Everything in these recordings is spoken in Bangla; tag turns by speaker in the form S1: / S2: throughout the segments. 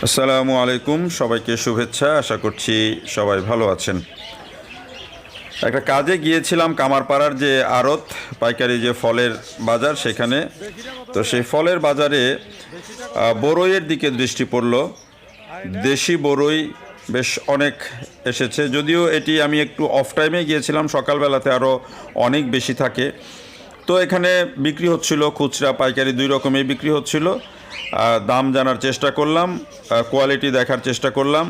S1: আসসালামু আলাইকুম, সবাইকে শুভেচ্ছা। আশা করছি সবাই ভালো আছেন। একটা কাজে গিয়েছিলাম কামারপাড়ার যে আড়ত পাইকারি যে ফলের বাজার, সেখানে তো সেই ফলের বাজারে বড়ইয়ের দিকে দৃষ্টি পড়ল। দেশি বড়ই বেশ অনেক এসেছে, যদিও এটি আমি একটু অফ টাইমে গিয়েছিলাম, সকালবেলাতে আরও অনেক বেশি থাকে। তো এখানে বিক্রি হচ্ছিল, খুচরা পাইকারি দুই রকমেই বিক্রি হচ্ছিল। দাম জানার চেষ্টা করলাম, কোয়ালিটি দেখার চেষ্টা করলাম।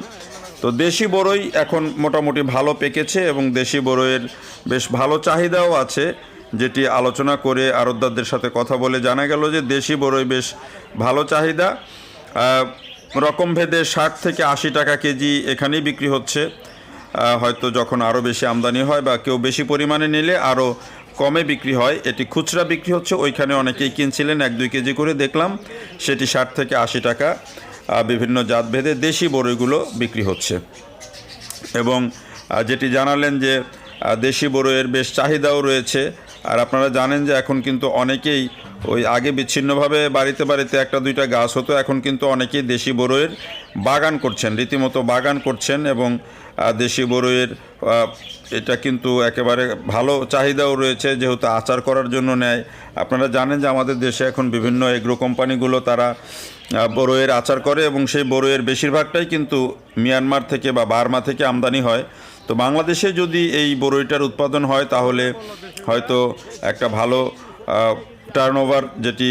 S1: তো দেশি বড়ই এখন মোটামুটি ভালো পেকেছে এবং দেশি বড়ইয়ের বেশ ভালো চাহিদাও আছে, যেটি আলোচনা করে আড়তদারদের সাথে কথা বলে জানা গেল যে দেশি বড়ই বেশ ভালো চাহিদা। রকমভেদে 60 থেকে 80 টাকা কেজি এখানেই বিক্রি হচ্ছে। হয়তো যখন আরও বেশি আমদানি হয় বা কেউ বেশি পরিমাণে নিলে আরও কমে বিক্রি হয়। এটি খুচরা বিক্রি হচ্ছে, ওইখানে অনেকেই কিনছিলেন 1-2 কেজি করে, দেখলাম সেটি 60 থেকে 80 টাকা বিভিন্ন জাতভেদে দেশি বড়ইগুলো বিক্রি হচ্ছে। এবং যেটি জানালেন যে দেশি বড়ইয়ের বেশ চাহিদাও রয়েছে। আর আপনারা জানেন যে এখন কিন্তু অনেকেই ওই আগে বিচ্ছিন্নভাবে বাড়িতে বাড়িতে 1-2টা গাছ হতো, এখন কিন্তু অনেকেই দেশি বড়ইয়ের বাগান করছেন, রীতিমতো বাগান করছেন। এবং দেশি বড়ইয়ের এটা কিন্তু একেবারে ভালো চাহিদাও রয়েছে, যেহেতু আচার করার জন্য নেয়। আপনারা জানেন যে আমাদের দেশে এখন বিভিন্ন এগ্রো কোম্পানিগুলো তারা বড়ইয়ের আচার করে এবং সেই বড়ইয়ের বেশিরভাগটাই কিন্তু মিয়ানমার থেকে বা বার্মা থেকে আমদানি হয়। তো বাংলাদেশে যদি এই বড়ইটার উৎপাদন হয় তাহলে হয়তো একটা ভালো টার্নওভার যেটি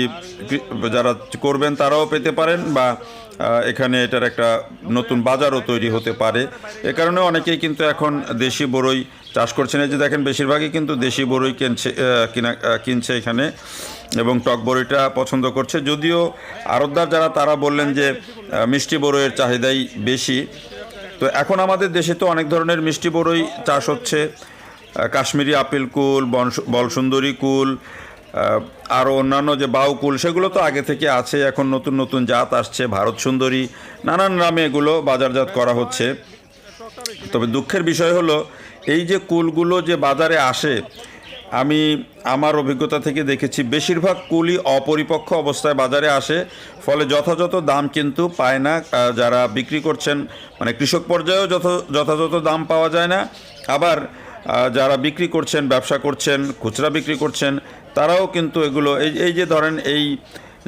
S1: যারা করবেন তারাও পেতে পারেন, বা এখানে এটার একটা নতুন বাজারও তৈরি হতে পারে। এ কারণে অনেকেই কিন্তু এখন দেশি বড়ই চাষ করছেন। এই যে দেখেন, বেশিরভাগই কিন্তু দেশি বড়ই কিনছে এখানে এবং টক বড়ইটা পছন্দ করছে। যদিও আড়তদার যারা তারা বললেন যে মিষ্টি বড়ইয়ের চাহিদাই বেশি। তো এখন আমাদের দেশে তো অনেক ধরনের মিষ্টি বড়ই চাষ হচ্ছে, কাশ্মীরি আপেল কুল, বলসুন্দরী কুল, আরও অন্যান্য যে বাউ কুল, সেগুলো তো আগে থেকে আছে। এখন নতুন নতুন জাত আসছে, ভারত সুন্দরী, নানান নামে এগুলো বাজারজাত করা হচ্ছে। তবে দুঃখের বিষয় হলো এই যে কুলগুলো যে বাজারে আসে, আমি আমার অভিজ্ঞতা থেকে দেখেছি বেশিরভাগ কুলই অপরিপক্ক অবস্থায় বাজারে আসে, ফলে যথাযথ দাম কিন্তু পায় না যারা বিক্রি করছেন। মানে কৃষক পর্যায়েও যথাযথ দাম পাওয়া যায় না। আবার যারা বিক্রি করছেন, ব্যবসা করছেন, খুচরা বিক্রি করছেন, তারাও কিন্তু এগুলো এই যে ধরেন এই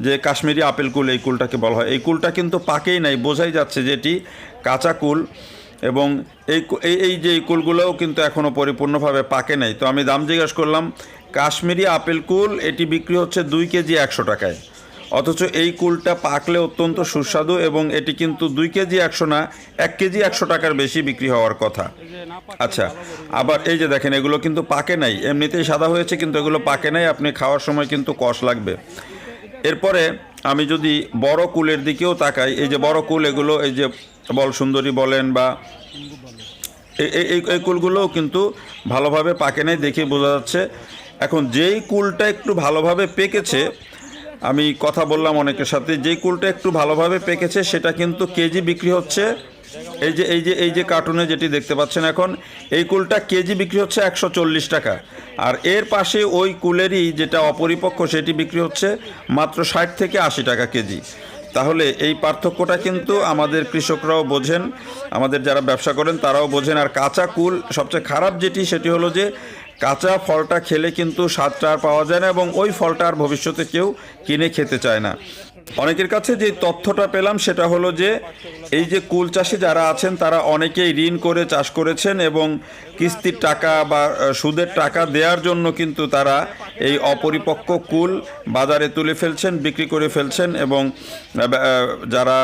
S1: যে কাশ্মীরি আপেল কুল, এই কুলটাকে বলা হয়, এই কুলটা কিন্তু পাকেই নাই, বোঝাই যাচ্ছে যে এটি কাঁচা কুল। এবং এই যে কুলগুলোও কিন্তু এখনও পরিপূর্ণভাবে পাকে নাই। তো আমি দাম জিজ্ঞেস করলাম, কাশ্মীরি আপেল কুল এটি বিক্রি হচ্ছে 2 কেজি 100 টাকায়, অথচ এই কুলটা পাকলে অত্যন্ত সুস্বাদু এবং এটি কিন্তু 2 কেজি 100 না, 1 কেজি 100 টাকার বেশি বিক্রি হওয়ার কথা। আচ্ছা, আবার এই যে দেখেন, এগুলো কিন্তু পাকে নাই, এমনিতেই সাদা হয়েছে কিন্তু এগুলো পাকে নাই, আপনি খাওয়ার সময় কিন্তু কষ লাগবে। এরপরে আমি যদি বড় কুলের দিকেও তাকাই, এই যে বড় কুল, এগুলো এই যে বলসুন্দরী বলেন বা এই কুলগুলোও কিন্তু ভালোভাবে পাকে নাই, দেখে বোঝা যাচ্ছে। এখন যেই কুলটা একটু ভালোভাবে পেকেছে, আমি কথা বললাম অনেকের সাথে, যেই কুলটা একটু ভালোভাবে পেকেছে সেটা কিন্তু কেজি বিক্রি হচ্ছে, এই যে কার্টুনে যেটি দেখতে পাচ্ছেন এখন, এই কুলটা কেজি বিক্রি হচ্ছে 140 টাকা। আর এর পাশে ওই কুলেরই যেটা অপরিপক্ক সেটি বিক্রি হচ্ছে মাত্র 60 থেকে 80 টাকা কেজি। তাহলে এই পার্থক্যটা কিন্তু আমাদের কৃষকরাও বোঝেন, আমাদের যারা ব্যবসা করেন তারাও বোঝেন। আর কাঁচা কুল সবচেয়ে খারাপ যেটি, সেটি হলো যে কাঁচা ফলটা খেলে কিন্তু স্বাদটা আর পাওয়া যায় না এবং ওই ফলটা আর ভবিষ্যতে কেউ কিনে খেতে চায় না। অনেকের কাছে যে তথ্যটা পেলাম সেটা হলো যে এই যে কুল চাষি যারা আছেন তারা অনেকেই ঋণ করে চাষ করেছেন এবং কিস্তির টাকা বা সুদের টাকা দেওয়ার জন্য কিন্তু তারা এই অপরিপক্ক কুল বাজারে তুলে ফেলছেন, বিক্রি করে ফেলছেন এবং যারা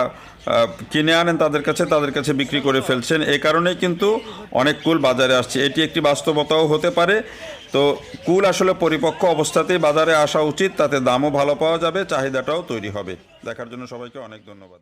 S1: কিনে আনেন তাদের কাছে বিক্রি করে ফেলছেন। এই কারণেই কিন্তু অনেক কুল বাজারে আসছে, এটি একটি বাস্তবতাও হতে পারে। তো কুল আসলে পরিপক্ক অবস্থাতেই বাজারে আসা উচিত, তাতে দামও ভালো পাওয়া যাবে, চাহিদাটাও তৈরি হবে। দেখার জন্য সবাইকে অনেক ধন্যবাদ।